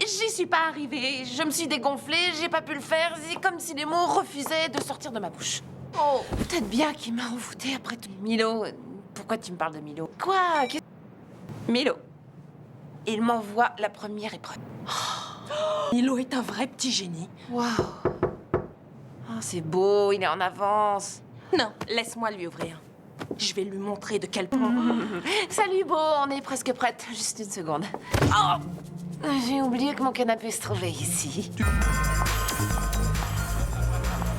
j'y suis pas arrivée. Je me suis dégonflée, j'ai pas pu le faire. C'est comme si les mots refusaient de sortir de ma bouche. Oh, peut-être bien qu'il m'a envoûtée après tout. Milo, pourquoi tu me parles de Milo? Quoi? Milo. Il m'envoie la première épreuve. Milo est un vrai petit génie. Waouh. Oh, c'est beau, il est en avance. Non, laisse-moi lui ouvrir. Je vais lui montrer de quel point. Salut, Beau, on est presque prête. Juste une seconde. Oh, j'ai oublié que mon canapé se trouvait ici.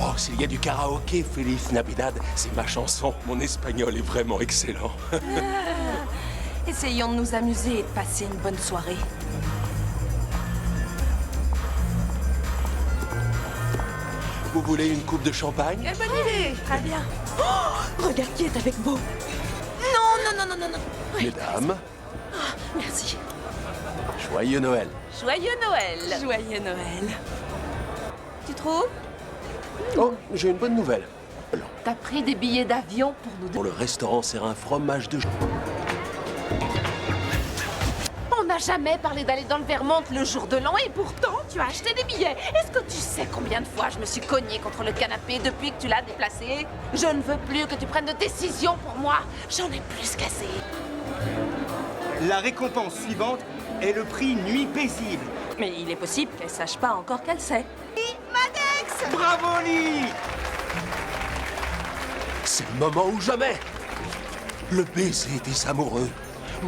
Oh, s'il y a du karaoké, Feliz Navidad, c'est ma chanson. Mon espagnol est vraiment excellent. Essayons de nous amuser et de passer une bonne soirée. Vous voulez une coupe de champagne? Quelle bonne idée! Très bien. Oh, regarde qui est avec Beau. Non. Mesdames, Merci. joyeux Noël. Joyeux Noël! Joyeux Noël. Tu trouves? Oh, j'ai une bonne nouvelle. T'as pris des billets d'avion pour nous deux. Pour le restaurant sert un fromage de... On n'a jamais parlé d'aller dans le Vermont le jour de l'an et pourtant tu as acheté des billets. Est-ce que tu sais combien de fois je me suis cognée contre le canapé depuis que tu l'as déplacé? Je ne veux plus que tu prennes de décisions pour moi. J'en ai plus qu'assez. La récompense suivante est le prix Nuit paisible. Mais il est possible qu'elle sache pas encore qu'elle sait. Bravo, Lee! C'est le moment ou jamais. Le baiser des amoureux. Oh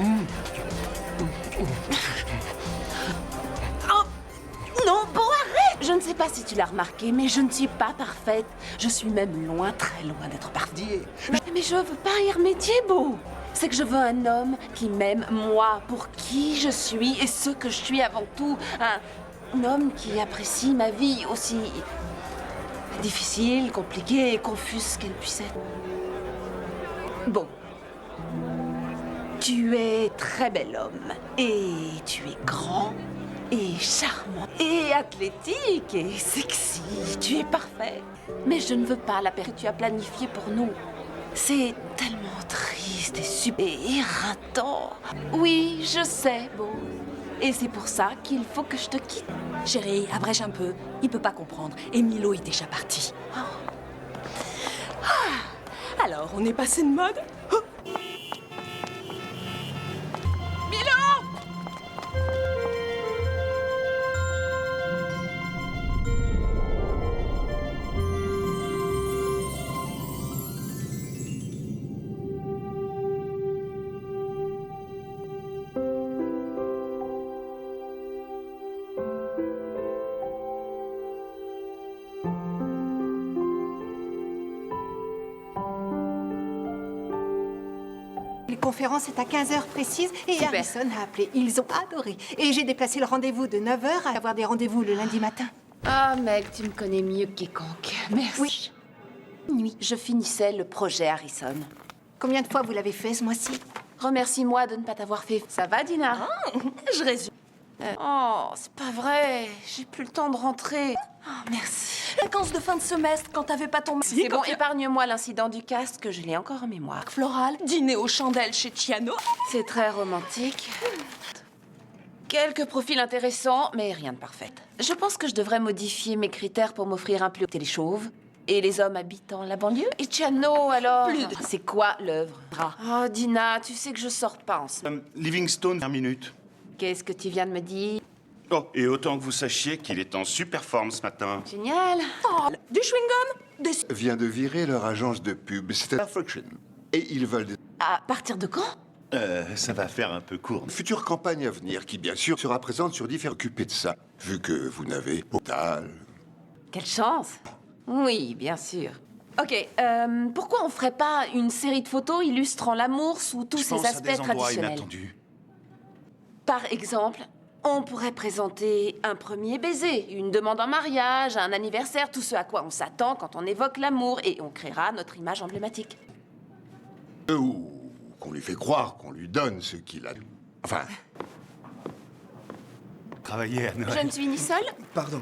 non, Beau, arrête! Je ne sais pas si tu l'as remarqué, mais je ne suis pas parfaite. Je suis même loin, très loin d'être parfaite. Mais je veux pas y remédier, Beau. C'est que je veux un homme qui m'aime, moi, pour qui je suis et ce que je suis avant tout. Un homme qui apprécie ma vie aussi difficile, compliquée et confuse qu'elle puisse être. Bon. Tu es très bel homme. Et tu es grand et charmant et athlétique et sexy. Tu es parfait. Mais je ne veux pas la paix que tu as planifiée pour nous. C'est tellement triste et super éreintant. Oui, je sais, Beau. Et c'est pour ça qu'il faut que je te quitte. Chérie, abrège un peu. Il peut pas comprendre. Et Milo est déjà parti. Alors, on est passé de mode? La conférence est à 15h précise et Super. Harrison a appelé. Ils ont adoré. Et j'ai déplacé le rendez-vous de 9h à avoir des rendez-vous le lundi matin. Ah, mec, tu me connais mieux que quiconque. Merci. Oui. Nuit. Je finissais le projet Harrison. Combien de fois vous l'avez fait ce mois-ci? Remercie-moi de ne pas t'avoir fait. Ça va, Dina? Je résume. Oh, c'est pas vrai. J'ai plus le temps de rentrer. Oh, merci. Vacances de fin de semestre quand t'avais pas ton... C'est bon, épargne-moi l'incident du casque que je l'ai encore en mémoire. Floral, dîner aux chandelles chez Chiano. C'est très romantique. Quelques profils intéressants, mais rien de parfait. Je pense que je devrais modifier mes critères pour m'offrir un plus télé chauve. Et les hommes habitant la banlieue? Et Ciano, alors? C'est quoi l'œuvre? Oh, Dina, tu sais que je sors pas en ce moment. Livingstone, 1 minute. Qu'est-ce que tu viens de me dire? Oh, et autant que vous sachiez qu'il est en super forme ce matin. Génial. Oh, du chewing-gum, des... Vient de virer leur agence de pub. C'était Perfection. Et ils veulent des À partir de quand? Ça va faire un peu court. futures campagnes à venir qui, bien sûr, sera présente sur différents occupés de ça, vu que vous n'avez pas total. Quelle chance. Oui, bien sûr. Ok, pourquoi on ferait pas une série de photos illustrant l'amour sous tous Je ses pense à aspects des endroits traditionnels? inattendus. Par exemple, on pourrait présenter un premier baiser, une demande en mariage, un anniversaire, tout ce à quoi on s'attend quand on évoque l'amour, et on créera notre image emblématique. Ou qu'on lui fait croire qu'on lui donne ce qu'il a. Enfin, Travailler à Noël. Je ne suis ni seule, Pardon.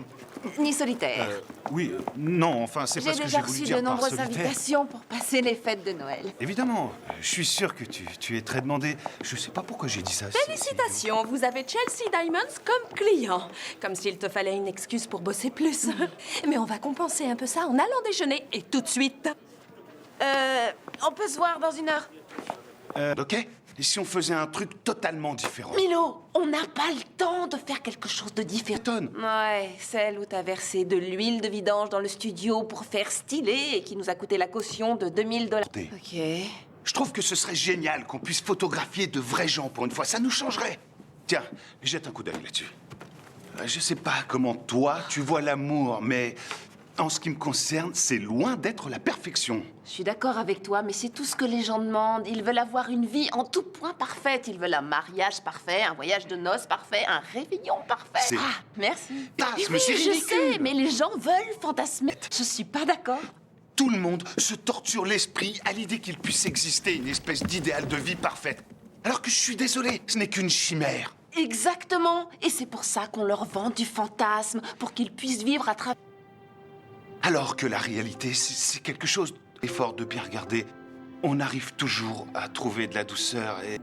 ni solitaire. Oui, non, enfin, c'est pas J'ai ce que déjà j'ai voulu reçu dire de par nombreuses solitaire. invitations pour passer les fêtes de Noël. Évidemment, je suis sûr que tu es très demandé. Je sais pas pourquoi j'ai dit ça. c'est- Félicitations, vous avez Chelsea Diamonds comme client. Comme s'il te fallait une excuse pour bosser plus. Mais on va compenser un peu ça en allant déjeuner et tout de suite. On peut se voir dans 1 heure. Ok. Et si on faisait un truc totalement différent? Milo, on n'a pas le temps de faire quelque chose de différent. Tonne. Ouais, celle où t'as versé de l'huile de vidange dans le studio pour faire stylé et qui nous a coûté la caution de $2000. Ok. Je trouve que ce serait génial qu'on puisse photographier de vrais gens pour une fois. Ça nous changerait. Tiens, jette un coup d'œil là-dessus. Je sais pas comment toi, tu vois l'amour, mais en ce qui me concerne, c'est loin d'être la perfection. Je suis d'accord avec toi, mais c'est tout ce que les gens demandent. Ils veulent avoir une vie en tout point parfaite. Ils veulent un mariage parfait, un voyage de noces parfait, un réveillon parfait. C'est- Ah, merci. Mais oui, c'est je ridicule. sais, mais les gens veulent fantasmer. Je suis pas d'accord. Tout le monde se torture l'esprit à l'idée qu'il puisse exister une espèce d'idéal de vie parfaite. Alors que je suis désolé, ce n'est qu'une chimère. Exactement. Et c'est pour ça qu'on leur vend du fantasme, pour qu'ils puissent vivre à travers... Alors que la réalité, c'est quelque chose d'effort de bien regarder. On arrive toujours à trouver de la douceur et...